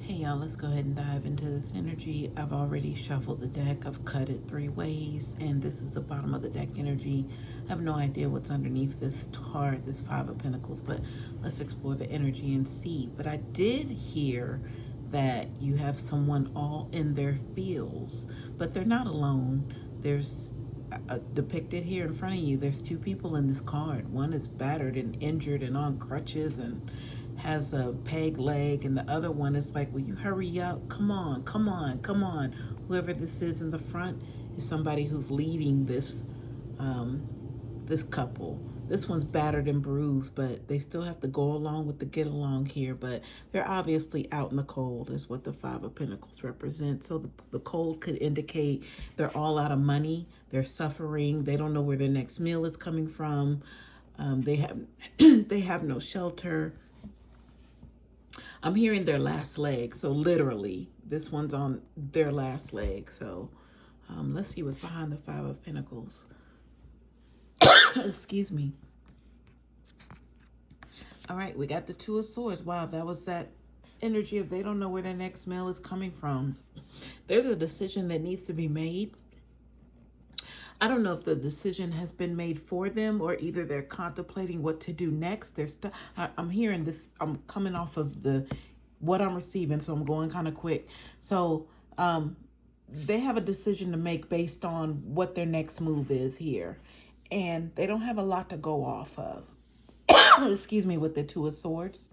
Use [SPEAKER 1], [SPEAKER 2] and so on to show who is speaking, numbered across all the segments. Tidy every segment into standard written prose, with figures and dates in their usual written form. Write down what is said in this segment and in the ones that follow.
[SPEAKER 1] Hey y'all, let's go ahead and dive into this energy. I've already shuffled the deck. I've cut it 3 ways, and this is the bottom of the deck energy. I have no idea what's underneath this card, this Five of Pentacles, but let's explore the energy and see. But I did hear that you have someone all in their feels, but they're not alone. There's depicted here in front of you, there's two people in this card. One is battered and injured and on crutches and has a peg leg, and the other one is like, will you hurry up? Come on, come on, come on. Whoever this is in the front is somebody who's leading this couple. This one's battered and bruised, but they still have to go along with the get along here. But they're obviously out in the cold, is what the Five of Pentacles represent. So the cold could indicate they're all out of money. They're suffering. They don't know where their next meal is coming from. They have they have no shelter. I'm hearing their last leg. So literally, this one's on their last leg. So let's see what's behind the Five of Pentacles. Excuse me. All right, we got the Two of Swords. Wow, that was that energy of they don't know where their next meal is coming from. There's a decision that needs to be made. I don't know if the decision has been made for them or either they're contemplating what to do next. I'm hearing this. I'm coming off of what I'm receiving, so I'm going kind of quick. So they have a decision to make based on what their next move is here. And they don't have a lot to go off of. Excuse me, with the Two of Swords.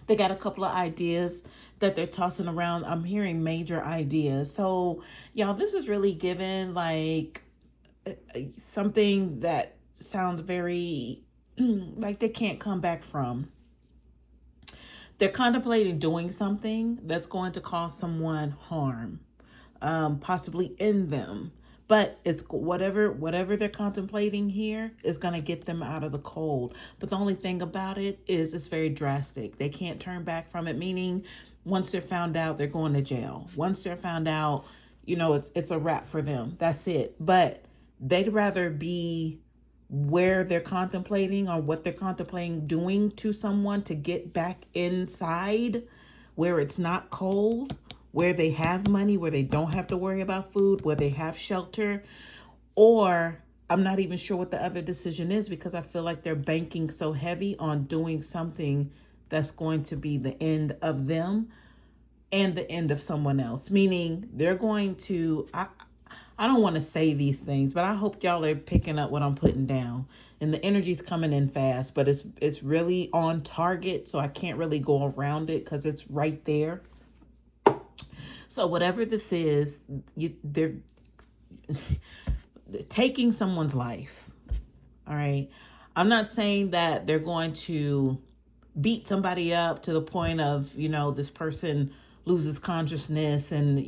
[SPEAKER 1] They got a couple of ideas that they're tossing around. I'm hearing major ideas. So, y'all, this is really given like something that sounds very like they can't come back from. They're contemplating doing something that's going to cause someone harm, possibly in them. But it's whatever they're contemplating here is going to get them out of the cold. But the only thing about it is it's very drastic. They can't turn back from it, meaning once they're found out, they're going to jail. Once they're found out, it's a wrap for them. That's it. But they'd rather be where they're contemplating or what they're contemplating doing to someone to get back inside where it's not cold, where they have money, where they don't have to worry about food, where they have shelter. Or I'm not even sure what the other decision is because I feel like they're banking so heavy on doing something that's going to be the end of them and the end of someone else. Meaning they're going to, I don't want to say these things, but I hope y'all are picking up what I'm putting down. And the energy's coming in fast, but it's really on target, so I can't really go around it because it's right there. So whatever this is, they're taking someone's life. All right. I'm not saying that they're going to beat somebody up to the point of, this person loses consciousness and,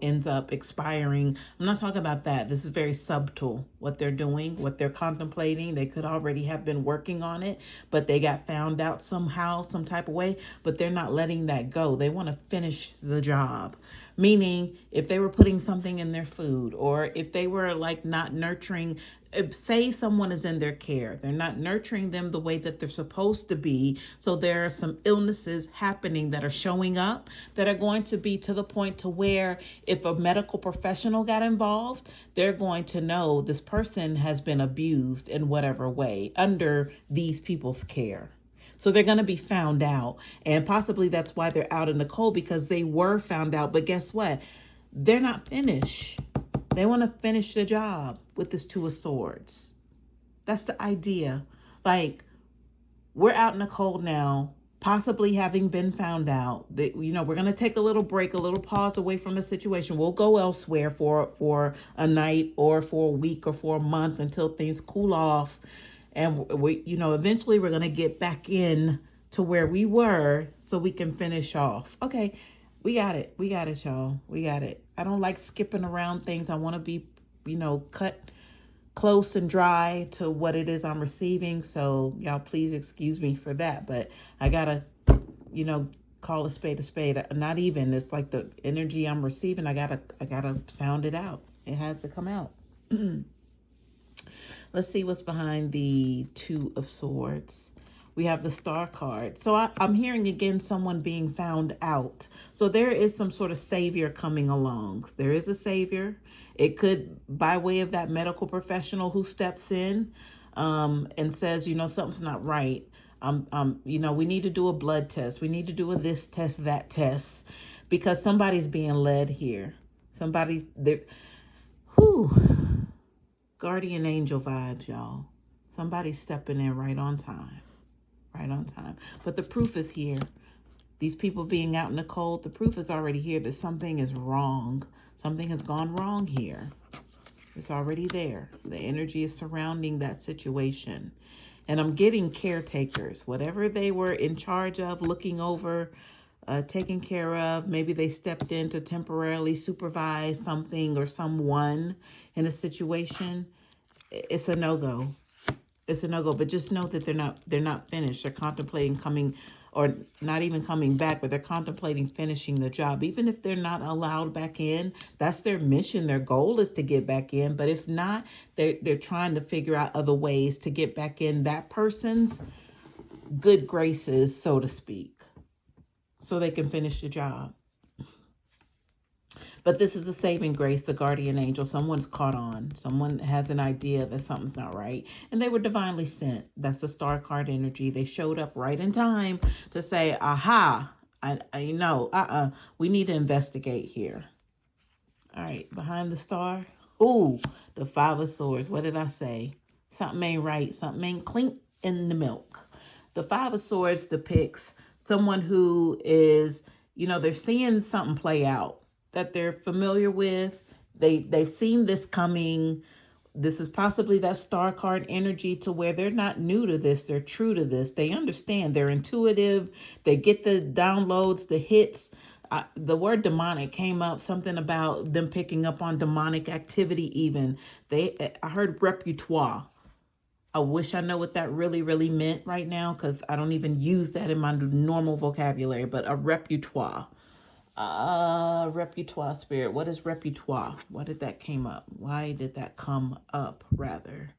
[SPEAKER 1] ends up expiring. I'm not talking about that. This is very subtle, what they're doing, what they're contemplating. They could already have been working on it, but they got found out somehow, some type of way, but they're not letting that go. They want to finish the job. Meaning if they were putting something in their food or if they were like not nurturing, say someone is in their care, they're not nurturing them the way that they're supposed to be. So there are some illnesses happening that are showing up that are going to be to the point to where if a medical professional got involved, they're going to know this person has been abused in whatever way under these people's care. So they're going to be found out. And possibly that's why they're out in the cold, because they were found out. But guess what? They're not finished. They want to finish the job with this Two of Swords. That's the idea. Like, we're out in the cold now, possibly having been found out. That, we're going to take a little break, a little pause away from the situation. We'll go elsewhere for a night or for a week or for a month until things cool off. And we, eventually we're going to get back in to where we were so we can finish off. Okay, we got it. We got it, y'all. We got it. I don't like skipping around things. I want to be, cut close and dry to what it is I'm receiving. So y'all please excuse me for that. But I got to, call a spade a spade. Not even. It's like the energy I'm receiving. I gotta sound it out. It has to come out. Let's see what's behind the Two of Swords. We have the Star card. So I'm hearing again someone being found out. So there is some sort of savior coming along. There is a savior. It could by way of that medical professional who steps in and says, something's not right. We need to do a blood test. We need to do a this test, that test, because somebody's being led here. Somebody, guardian angel vibes, y'all. Somebody's stepping in right on time. Right on time. But the proof is here. These people being out in the cold, the proof is already here that something is wrong. Something has gone wrong here. It's already there. The energy is surrounding that situation. And I'm getting caretakers, whatever they were in charge of, looking over, taking care of. Maybe they stepped in to temporarily supervise something or someone in a situation. It's a no-go. It's a no-go, but just know that they're not finished. They're contemplating coming, or not even coming back, but they're contemplating finishing the job. Even if they're not allowed back in, that's their mission. Their goal is to get back in. But if not, they're trying to figure out other ways to get back in that person's good graces, so to speak, so they can finish the job. But this is the saving grace, the guardian angel. Someone's caught on. Someone has an idea that something's not right. And they were divinely sent. That's the Star card energy. They showed up right in time to say, aha, we need to investigate here. All right, behind the star. Ooh, the Five of Swords. What did I say? Something ain't right. Something ain't clink in the milk. The Five of Swords depicts someone who is, they're seeing something play out that they're familiar with. They've seen this coming. This is possibly that Star card energy to where they're not new to this. They're true to this. They understand. They're intuitive. They get the downloads, the hits. The word demonic came up, something about them picking up on demonic activity even. I heard repertoire. I wish I know what that really, really meant right now, because I don't even use that in my normal vocabulary, but a repertoire. Repertoire spirit. What is repertoire? Why did that came up? Why did that come up, rather?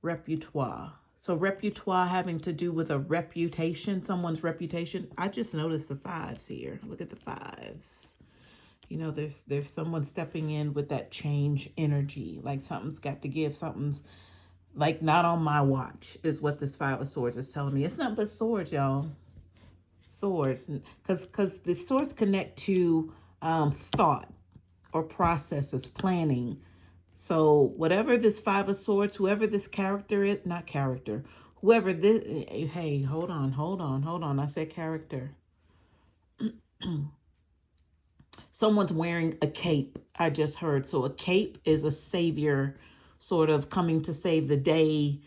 [SPEAKER 1] Repertoire. So repertoire having to do with a reputation, someone's reputation. I just noticed the fives here. Look at the fives. There's someone stepping in with that change energy. Like something's got to give. Something's like not on my watch is what this Five of Swords is telling me. It's not but swords, y'all. Swords, because the swords connect to thought or processes, planning. So whatever this Five of Swords, whoever this character is, not character, whoever this, hey, hold on. I said character. Someone's wearing a cape, I just heard. So a cape is a savior, sort of coming to save the day,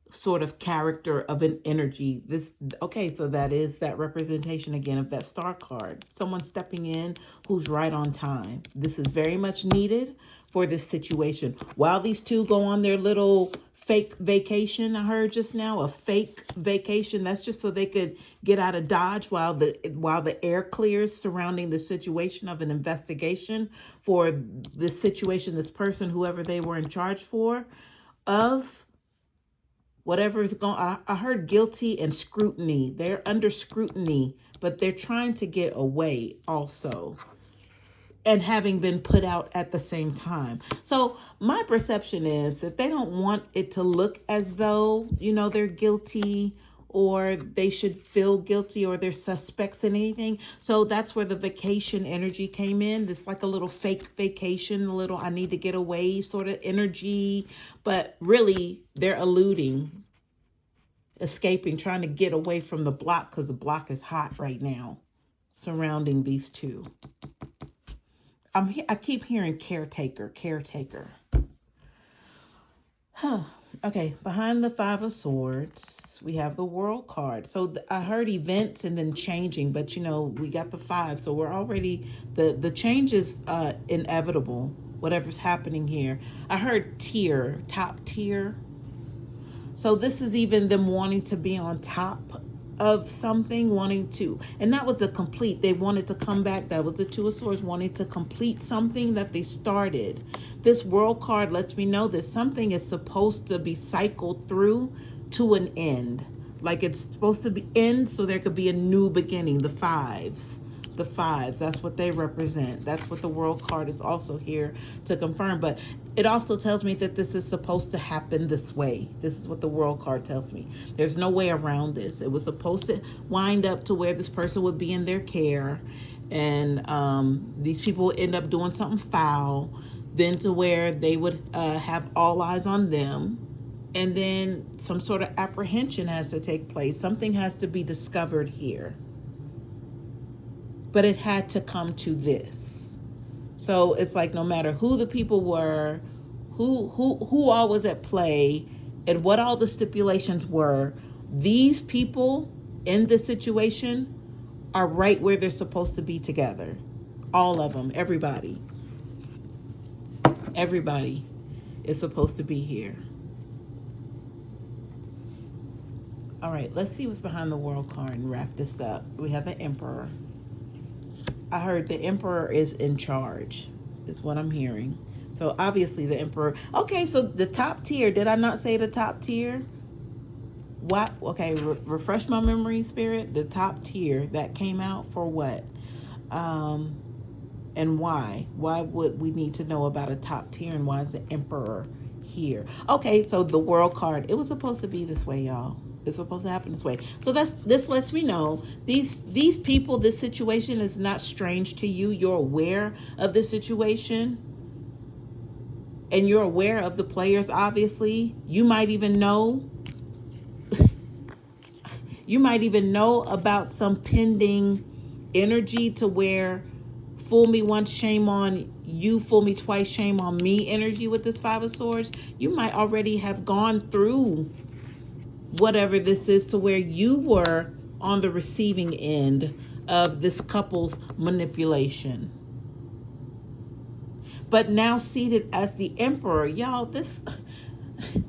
[SPEAKER 1] sort of character of an energy. So that is that representation again of that Star card. Someone stepping in who's right on time. This is very much needed for this situation. While these two go on their little fake vacation, I heard just now, a fake vacation. That's just so they could get out of Dodge while the air clears surrounding the situation of an investigation for this situation, this person, whoever they were in charge of. Whatever is going, I heard guilty and scrutiny. They're under scrutiny, but they're trying to get away also, and having been put out at the same time. So my perception is that they don't want it to look as though, they're guilty or they should feel guilty or they're suspects in anything. So that's where the vacation energy came in. This like a little fake vacation, a little I need to get away sort of energy. But really, they're eluding, escaping, trying to get away from the block because the block is hot right now surrounding these two. I keep hearing caretaker. Okay, behind the Five of Swords, we have the World card. So I heard events and then changing, but we got the five. So we're already, the change is inevitable, whatever's happening here. I heard top tier. So this is even them wanting to be on top of something, and that was they wanted to come back. That was the Two of Swords, wanting to complete something that they started. This World card lets me know that something is supposed to be cycled through to an end. Like it's supposed to be end so there could be a new beginning. The fives. The fives, that's what they represent. That's what the world card is also here to confirm. But it also tells me that this is supposed to happen this way. This is what the world card tells me. There's no way around this. It was supposed to wind up to where this person would be in their care, and these people would end up doing something foul, then to where they would have all eyes on them, and then some sort of apprehension has to take place. Something has to be discovered here. But it had to come to this. So it's like no matter who the people were, who all was at play, and what all the stipulations were, these people in this situation are right where they're supposed to be together. All of them, everybody. Everybody is supposed to be here. All right, let's see what's behind the world card and wrap this up. We have the Emperor. I heard the Emperor is in charge, is what I'm hearing. So obviously the Emperor. Okay, so the top tier. Did I not say the top tier? What? Okay, refresh my memory, Spirit. The top tier that came out for what? And why? Why would we need to know about a top tier, and why is the Emperor here? Okay, so the world card. It was supposed to be this way, y'all. It's supposed to happen this way. So this lets me know these people, this situation is not strange to you. You're aware of the situation, and you're aware of the players. Obviously, you might even know. You might even know about some pending energy to where fool me once, shame on you, fool me twice, shame on me energy with this Five of Swords. You might already have gone through whatever this is to where you were on the receiving end of this couple's manipulation. But now seated as the Emperor, y'all, this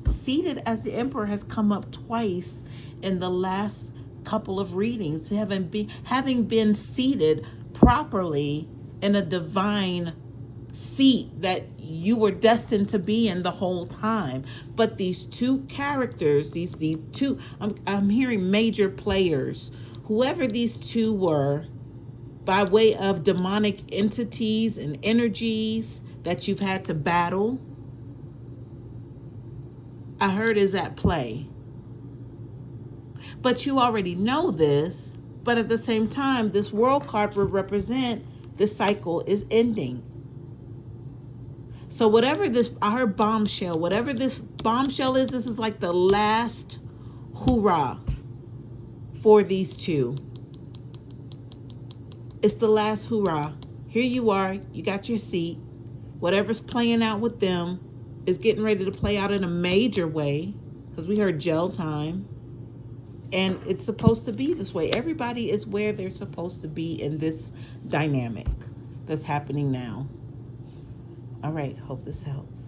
[SPEAKER 1] seated as the Emperor has come up twice in the last couple of readings, having been seated properly in a divine seat that you were destined to be in the whole time. But these two characters, these two, I'm hearing major players, whoever these two were, by way of demonic entities and energies that you've had to battle, I heard is at play. But you already know this, but at the same time, this world card would represent the cycle is ending. So whatever this, I heard bombshell, whatever this bombshell is, this is like the last hoorah for these two. It's the last hoorah. Here you are, you got your seat. Whatever's playing out with them is getting ready to play out in a major way, because we heard jail time. And it's supposed to be this way. Everybody is where they're supposed to be in this dynamic that's happening now. All right, hope this helps.